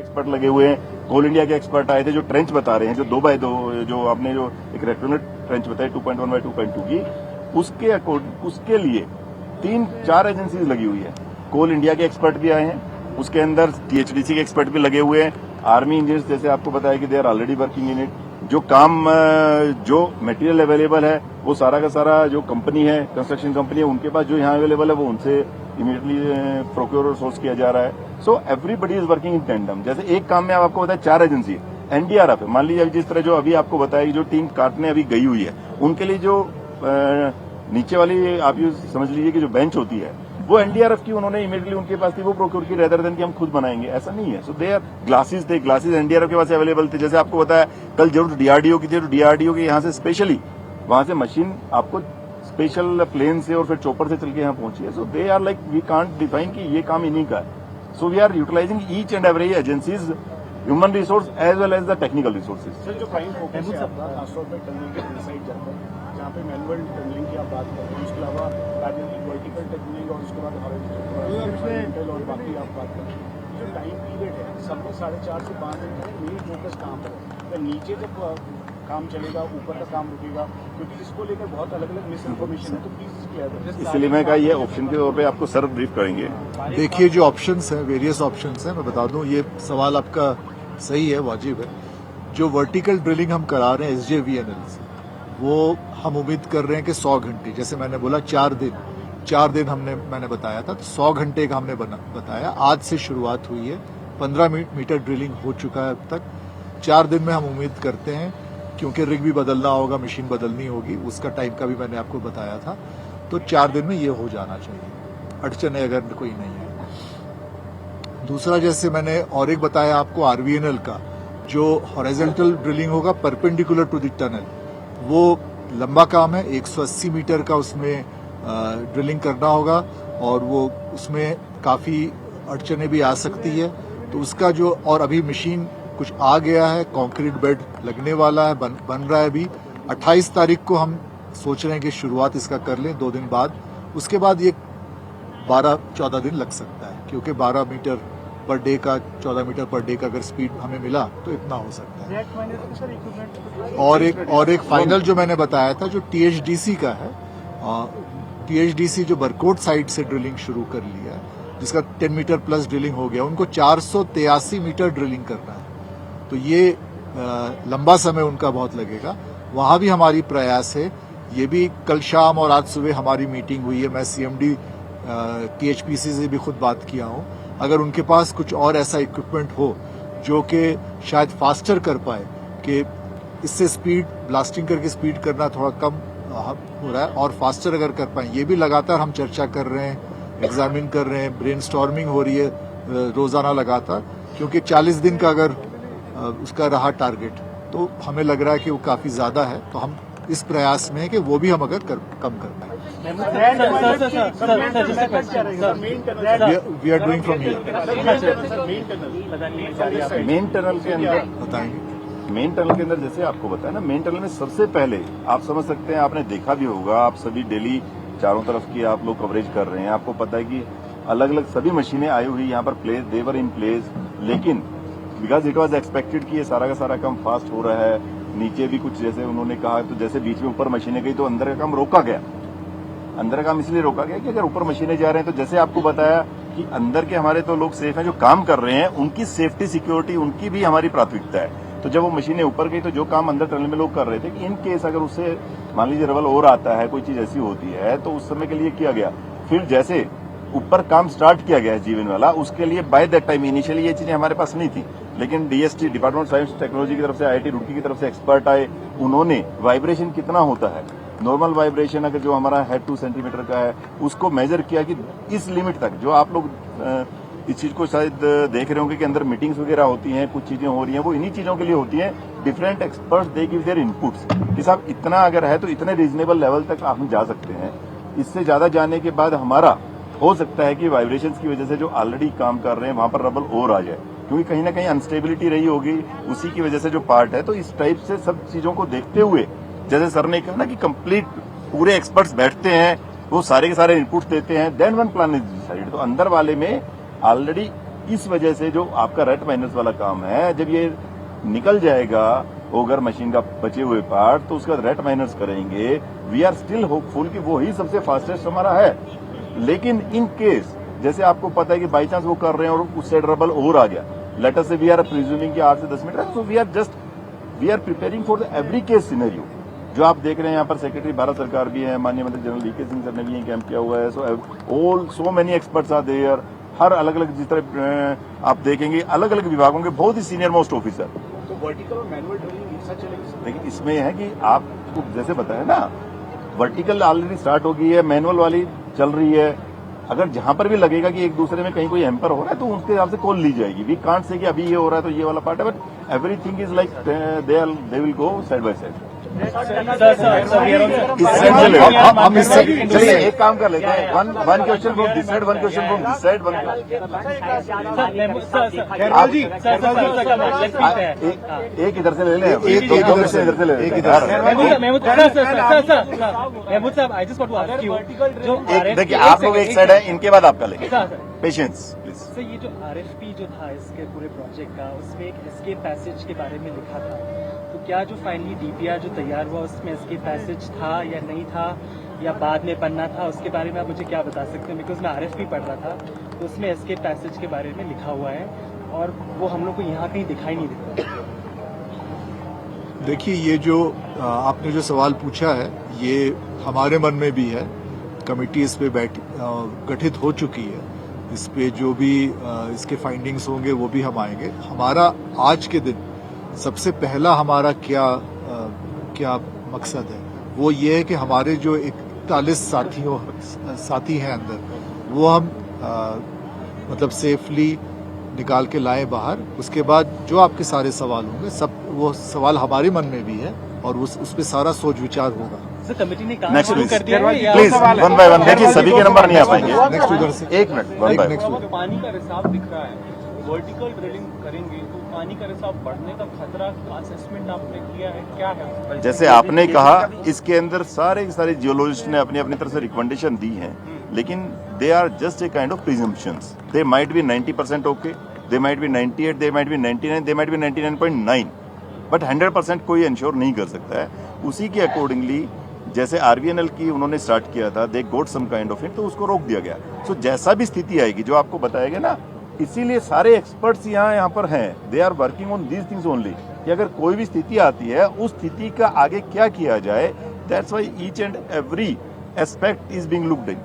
Expert लगे हुए हैं, कोल इंडिया के एक्सपर्ट आए थे जो ट्रेंच बता रहे हैं, जो 2x2 जो आपने जो एक रेक्टोनेट ट्रेंच बताई 2.1 by 2.2 की, उसके लिए 3-4 एजेंसीज लगी हुई है। कोल इंडिया के एक्सपर्ट भी आए हैं, उसके अंदर THDC के एक्सपर्ट भी लगे हुए हैं, आर्मी इंजीनियर्स जैसे आपको बताया कि they are already working in it. जो काम जो मटेरियल अवेलेबल है वो सारा का सारा जो कंपनी है, कंस्ट्रक्शन कंपनी है, उनके पास जो यहाँ अवेलेबल है वो उनसे इमीडिएटली प्रोक्योर और सोर्स किया जा रहा है। So everybody is working in tandem. जैसे एक काम में आपको बताया 4 एजेंसी NDRF है, मान लीजिए जिस तरह जो अभी आपको बताया कि जो टीम काटने अभी गई हुई है, उनके लिए जो नीचे वाली आप ये समझ लीजिए कि जो बेंच होती है वो NDRF की उन्होंने इमीडिएटली उनके पास थी, वो प्रोक्योर की, रेदर देन कि हम खुद बनाएंगे, ऐसा नहीं है। सो दे आर ग्लासेस थे, ग्लासेस NDRF के पास अवेलेबल थे। जैसे आपको बताया कल जरूर DRDO की थी, तो DRDO के यहाँ से स्पेशली वहां से मशीन आपको स्पेशल प्लेन से और फिर चॉपर से चल के यहाँ पहुंची है। So they are like we can't define कि ये काम इन्हीं का है। So we are utilising each and every agencies human resource as well as the technical resources. Sir जो फाइन फोकस है आपका खासतौर पर टनलिंग के इनसाइड जाता है, जहाँ पे मैनुअल टनलिंग की आप बात कर रहे हैं, उसके अलावा वर्टिकल टनलिंग और उसके बाद हॉरिजॉन्टल और बाकी आप बात कर रहे हैं, जो टाइम पीरियड है सब में 4.5 से 5 दिन का मेन फोकस काम है। तो नीचे जब काम चलेगा ऊपर का काम रुकेगा, क्योंकि इसको लेकर बहुत अलग अलग मिस इन्फॉर्मेशन है, तो प्लीज क्लियर। इसलिए मैं कहा ये ऑप्शन के तौर पे आपको सर ब्रीफ करेंगे। देखिए जो ऑप्शंस हैं, वेरियस ऑप्शंस हैं, मैं बता दूं, ये सवाल आपका सही है, वाजिब है। जो वर्टिकल ड्रिलिंग हम करा रहे हैं SJVNL से, वो हम उम्मीद कर रहे हैं कि 100 घंटे, जैसे मैंने बोला 4 दिन मैंने बताया था, तो 100 घंटे का हमने बताया। आज से शुरुआत हुई है, 15 मीटर ड्रिलिंग हो चुका है अब तक। 4 दिन में हम उम्मीद करते हैं, क्योंकि रिग भी बदलना होगा, मशीन बदलनी होगी, उसका टाइम का भी मैंने आपको बताया था, तो 4 दिन में ये हो जाना चाहिए, अड़चने अगर कोई नहीं है। दूसरा, जैसे मैंने और एक बताया आपको RVNL का, जो हॉरिजॉन्टल ड्रिलिंग होगा परपेंडिकुलर टू द टनल, वो लंबा काम है, 180 मीटर का उसमें ड्रिलिंग करना होगा, और वो उसमें काफ़ी अड़चने भी आ सकती है। तो उसका जो, और अभी मशीन कुछ आ गया है, कंक्रीट बेड लगने वाला है, बन रहा है अभी। 28 तारीख को हम सोच रहे हैं कि शुरुआत इसका कर लें, 2 दिन बाद। उसके बाद ये 12-14 दिन लग सकता है, क्योंकि 12 मीटर पर डे का, 14 मीटर पर डे का अगर स्पीड हमें मिला तो इतना हो सकता है। और एक फाइनल जो मैंने बताया था, जो THDC का है, THDC जो बरकोट साइड से ड्रिलिंग शुरू कर लिया है, जिसका 10 मीटर प्लस ड्रिलिंग हो गया, उनको 483 मीटर ड्रिलिंग करना है। तो ये लंबा समय उनका बहुत लगेगा। वहां भी हमारी प्रयास है, ये भी कल शाम और आज सुबह हमारी मीटिंग हुई है, मैं CMD THPC से भी खुद बात किया हूं। अगर उनके पास कुछ और ऐसा इक्विपमेंट हो जो कि शायद फास्टर कर पाए, कि इससे स्पीड, ब्लास्टिंग करके स्पीड करना थोड़ा कम हो रहा है, और फास्टर अगर कर पाए, ये भी लगातार हम चर्चा कर रहे हैं, एग्जामिन कर रहे हैं, ब्रेनस्टॉर्मिंग हो रही है रोजाना लगातार, क्योंकि 40 दिन का अगर उसका रहा टारगेट, तो हमें लग रहा है कि वो काफी ज्यादा है। तो हम इस प्रयास में है कि वो भी हम अगर कम कर पाए। We are doing from here. Main tunnel के अंदर बताएंगे। मेन टनल के अंदर जैसे आपको बताया ना, मेन टनल में सबसे पहले आप समझ सकते हैं, आपने देखा भी होगा, आप सभी डेली चारों तरफ की आप लोग कवरेज कर रहे हैं, आपको पता है कि अलग अलग सभी मशीनें आई हुई यहाँ पर प्लेस, देवर इन प्लेस, लेकिन बिकॉज इट वॉज एक्सपेक्टेड कि ये सारा का सारा काम फास्ट हो रहा है। नीचे भी कुछ जैसे उन्होंने कहा, तो जैसे बीच में ऊपर मशीनें गई तो अंदर का काम रोका गया। अंदर का काम इसलिए रोका गया कि अगर ऊपर मशीनें जा रहे हैं, तो जैसे आपको बताया कि अंदर के हमारे तो लोग सेफ हैं, जो काम कर रहे हैं उनकी सेफ्टी सिक्योरिटी उनकी भी हमारी प्राथमिकता है। तो जब वो मशीनें ऊपर गई, तो जो काम अंदर टनल में लोग कर रहे थे कि इन केस अगर उससे मान लीजिए रबल और आता है, कोई चीज ऐसी होती है, तो उस समय के लिए किया गया। फिर जैसे ऊपर काम स्टार्ट किया गया है जीवन वाला, उसके लिए बाय दैट टाइम इनिशियली ये चीजें हमारे पास नहीं थी, लेकिन DST department of science technology की तरफ से, IIT रुड़की की तरफ से एक्सपर्ट आए, उन्होंने वाइब्रेशन कितना होता है, नॉर्मल वाइब्रेशन अगर जो हमारा है 2 सेंटीमीटर का है, उसको मेजर किया कि इस लिमिट तक, जो आप लोग इस चीज को शायद देख रहे होंगे कि अंदर मीटिंग्स वगैरह होती हैं, कुछ चीजें हो रही हैं, वो इन्हीं चीजों के लिए होती हैं। Different experts they give their inputs कि साहब इतना अगर है तो इतने रीजनेबल लेवल तक आप जा सकते हैं। इससे ज्यादा जाने के बाद हमारा हो सकता है कि वाइब्रेशंस की वजह से जो ऑलरेडी काम कर रहे हैं वहां पर रबल और आ जाए, क्योंकि कहीं ना कहीं अनस्टेबिलिटी रही होगी, उसी की वजह से जो पार्ट है। तो इस टाइप से सब चीजों को देखते हुए, जैसे सर ने कहा ना कि कंप्लीट पूरे एक्सपर्ट्स बैठते हैं, वो सारे के सारे इनपुट्स देते हैं, then one plan is decided. तो अंदर वाले में ऑलरेडी इस वजह से जो आपका रेट माइनस वाला काम है, जब ये निकल जाएगा ओगर मशीन का बचे हुए पार्ट, तो उसका रेट माइनस करेंगे। वी आर स्टिल होपफुल कि वो ही सबसे फास्टेस्ट हमारा है। लेकिन इन केस जैसे आपको पता है कि बाई चांस वो कर रहे हैं और उससे डबल और आ गया, लेटर से वी आर प्रिज्यूमिंग कि 8 से 10 minute, so we are preparing for the every case scenario. जो आप देख रहे हैं यहाँ पर सेक्रेटरी भारत सरकार भी है, माननीय मंत्री जनरल वीके सिंह सर ने भी कैंप किया हुआ है। So many experts are there, हर अलग अलग जिस तरह आप देखेंगे अलग अलग विभागों के बहुत ही सीनियर मोस्ट ऑफिसर। तो वर्टिकल और मैनुअल ड्रिलिंग एक साथ चलेगी? लेकिन इसमें है कि आपको जैसे बताया ना, वर्टिकल ऑलरेडी स्टार्ट हो गई है, मैनुअल वाली चल रही है। अगर जहां पर भी लगेगा कि एक दूसरे में कहीं कोई हैम्पर हो रहा है तो उसके हिसाब से कॉल ली जाएगी। वी कांट से कि अभी ये हो रहा है तो ये वाला पार्ट है, but everything is like they will go side by side. हम इससे चलिए एक काम कर लेते हैं, one question from this side, one question from this side, एक इधर से ले लें, एक इधर से ले लें, एक इधर। देखिए आप लोग एक साइड है, इनके बाद आपका लेंगे। Patience please. सर, ये जो आरएफपी जो था इसके पूरे प्रोजेक्ट का, उसमें एक एस्केप पैसेज के बारे में लिखा था, तो क्या जो फाइनली डीपीआर जो तैयार हुआ उसमें एस्केप पैसेज था या नहीं था, या बाद में बनना था, उसके बारे में आप मुझे क्या बता सकते हैं? बिकॉज मैं आरएफपी पढ़ रहा था तो उसमें एस्केप पैसेज के बारे में लिखा हुआ है और वो हम लोग को यहाँ कहीं दिखाई नहीं देता। देखिए, ये जो आपने जो सवाल पूछा है ये हमारे मन में भी है। कमेटी इस पे गठित हो चुकी है। इस पे जो भी इसके फाइंडिंग्स होंगे वो भी हम आएंगे। हमारा आज के दिन सबसे पहला हमारा क्या मकसद है, वो ये है कि हमारे जो 41 साथी हैं अंदर, वो हम मतलब सेफली निकाल के लाएं बाहर। उसके बाद जो आपके सारे सवाल होंगे, सब वो सवाल हमारे मन में भी है और उस पे सारा सोच विचार होगा। सर, कमेटी ने काम नेक्स्ट शुरू कर दिया है या- प्लीज वन बाय वन। देखिए सभी के नंबर नहीं आ पाएंगे। नेक्स्ट उधर से एक minute, one by next one. पानी का रिसाव दिख रहा है, वर्टिकल ड्रिलिंग करेंगे तो पानी का रिसाव बढ़ने का खतरा असेसमेंट आपने किया है, क्या है? जैसे आपने कहा, इसके अंदर सारे के सारे जियोलॉजिस्ट ने अपनी अपनी तरफ से रिकमेंडेशन दी है, लेकिन they are just a kind of presumptions. They might be 90% okay, they might be 98, they might be 99, they might be 99.9, but 100% कोई इंश्योर नहीं कर सकता है। उसी के अकॉर्डिंगली जैसे आरवीएनएल की उन्होंने स्टार्ट किया था, दे गोट सम काइंड ऑफ इट, तो उसको रोक दिया गया। सो जैसा भी स्थिति आएगी जो आपको बताएगा ना, इसीलिए सारे एक्सपर्ट्स यहाँ पर हैं, they are working on these things only, कि अगर कोई भी स्थिति आती है उस स्थिति का आगे क्या किया जाए। That's why each and every aspect is being looked in.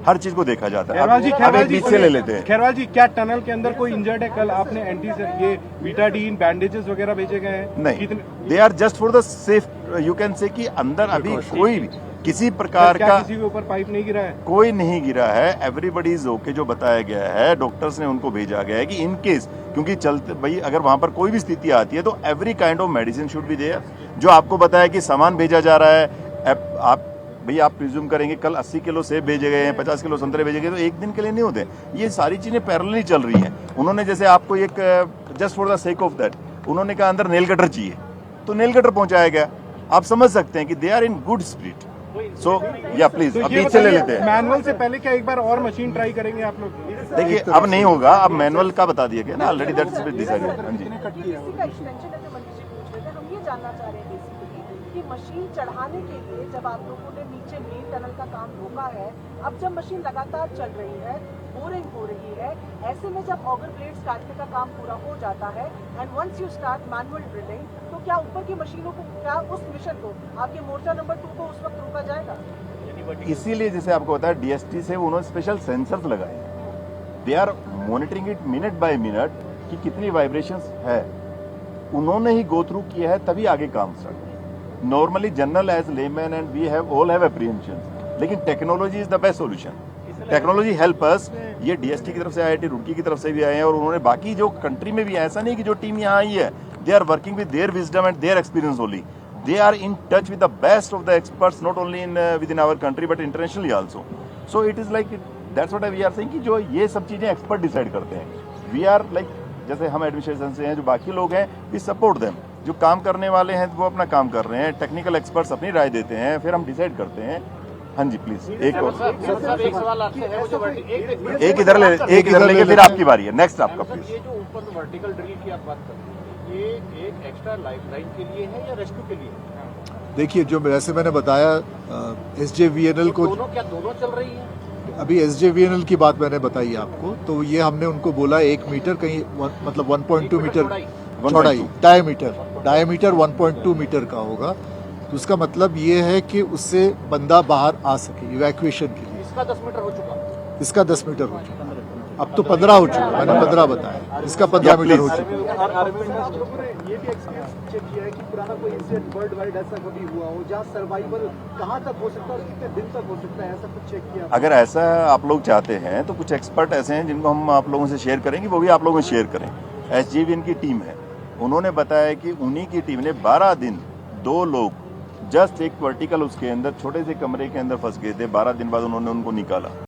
हर चीज को देखा जाता है। अब एक बीच से ले लेते हैं। खैरवाल जी, क्या टनल के अंदर कोई इंजर्ड है? कल आपने एंटी ये बीटाडीन बैंडेजेस वगैरह भेजे गए हैं? नहीं, they are just for the safe, you can say कि अंदर अभी कोई भी किसी प्रकार का किसी के ऊपर पाइप नहीं गिरा है? कोई नहीं गिरा है। Everybody is okay. जो बताया गया है, डॉक्टर्स ने उनको भेजा गया है कि इन केस, क्योंकि चलते भाई अगर वहां पर कोई भी स्थिति आती है तो every kind of medicine should be there. जो आपको बताया कि सामान भेजा जा रहा है, आप प्रिज्यूम करेंगे कल 80 किलो सेब भेजे गए हैं, 50 किलो संतरे भेजे गए, तो एक दिन के लिए नहीं होते। ये सारी चीजें पैरेलली चल रही हैं। उन्होंने जैसे आपको एक just for the sake of that उन्होंने कहा अंदर नेल कटर चाहिए, तो नेल कटर पहुंचाया गया। आप समझ सकते हैं कि they are in good spirit. So या प्लीज अब बीच से ले लेते हैं। मैनुअल से पहले क्या एक बार और मशीन ट्राई करेंगे आप लोग? देखिए अब नहीं होगा, अब मैनुअल का बता दिया गया ना ऑलरेडी, दैट इज डिसाइडेड। हाँ जी, इसी का एक्सटेंशन है जो मंत्री जी पूछ रहे थे। हम ये जानना चाह रहे हैं बेसिकली कि मशीन चढ़ाने के लिए जब आप लोगों ने नीचे मेन टनल का काम रोका है, अब जब मशीन लगातार चल रही है, बोरिंग हो रही है, ऐसे में जब ऑगर ब्लेड्स काटने का काम पूरा हो जाता है and once you start manual drilling, तो क्या ऊपर की मशीनों को, क्या उस मिशन को, आपके मोर्चा नंबर 2 को उस वक्त रोका जाएगा? इसीलिए जैसे आपको बताया डीएसटी से उन्होंने स्पेशल सेंसर्स लगाए हैं। They are monitoring it minute by minute कि कितनी वाइब्रेशंस है। उन्होंने ही गो थ्रू किया है, तभी आगे काम start. Normally general as layman and we have all have apprehension, लेकिन technology is the best solution. Technology help us. ये डीएसटी की तरफ से आईआईटी रुड़की की तरफ से भी आए हैं और उन्होंने बाकी जो कंट्री में भी, ऐसा नहीं कि जो टीम यहाँ आई है, they are working with their wisdom and their experience only. They are in touch with the best of the experts, not only within our country but internationally also. So it is like that's what we are saying कि जो ये सब चीजें expert decide करते हैं। We are like जैसे हम administration से हैं, जो बाकी लोग हैं we support them। जो काम करने वाले हैं वो अपना काम कर रहे हैं, टेक्निकल एक्सपर्ट्स अपनी राय देते हैं, फिर हम डिसाइड करते हैं हाँ जी प्लीज एक और सर एक सवाल आपसे है, वो जो एक इधर लेके फिर आपकी बारी है, नेक्स्ट आपका प्लीज। ये जो ऊपर वर्टिकल ड्रिल की आप बात कर रहे हैं, ये एक एक्स्ट्रा लाइफलाइन के लिए है या रेस्क्यू के लिए है? देखिए, जो जैसे मैंने बताया SJVNL को, क्या दोनों चल रही है? अभी SJVNL की बात मैंने बताई आपको, तो ये हमने उनको बोला 1 मीटर कहीं मतलब 1.2 मीटर चौड़ाई, डायमीटर 1.2 मीटर का होगा। तो उसका मतलब ये है कि उससे बंदा बाहर आ सके इवैक्यूएशन के लिए। इसका 10 मीटर हो चुका, इसका 10 मीटर हो चुका, अब तो 15 हो चुका, मैंने 15 बताया, इसका 15 मीटर हो चुका। आप लोगों ने ये भी एक्सपीरियंस चेक किया है कि पुराना कोई इंसिडेंट वर्ल्ड वाइड ऐसा कभी हुआ हो जहां सर्वाइवल कहां तक हो सकता है और कितने दिन तक हो सकता है, ऐसा कुछ चेक किया? अगर ऐसा आप लोग चाहते हैं तो कुछ एक्सपर्ट ऐसे हैं जिनको हम आप लोगों से शेयर करेंगे, वो भी आप लोगों से शेयर करें। SJVN की टीम है, उन्होंने बताया कि उन्हीं की टीम ने 12 दिन 2 लोग जस्ट एक वर्टिकल उसके अंदर छोटे से कमरे के अंदर फंस गए थे, 12 दिन बाद उन्होंने उनको निकाला।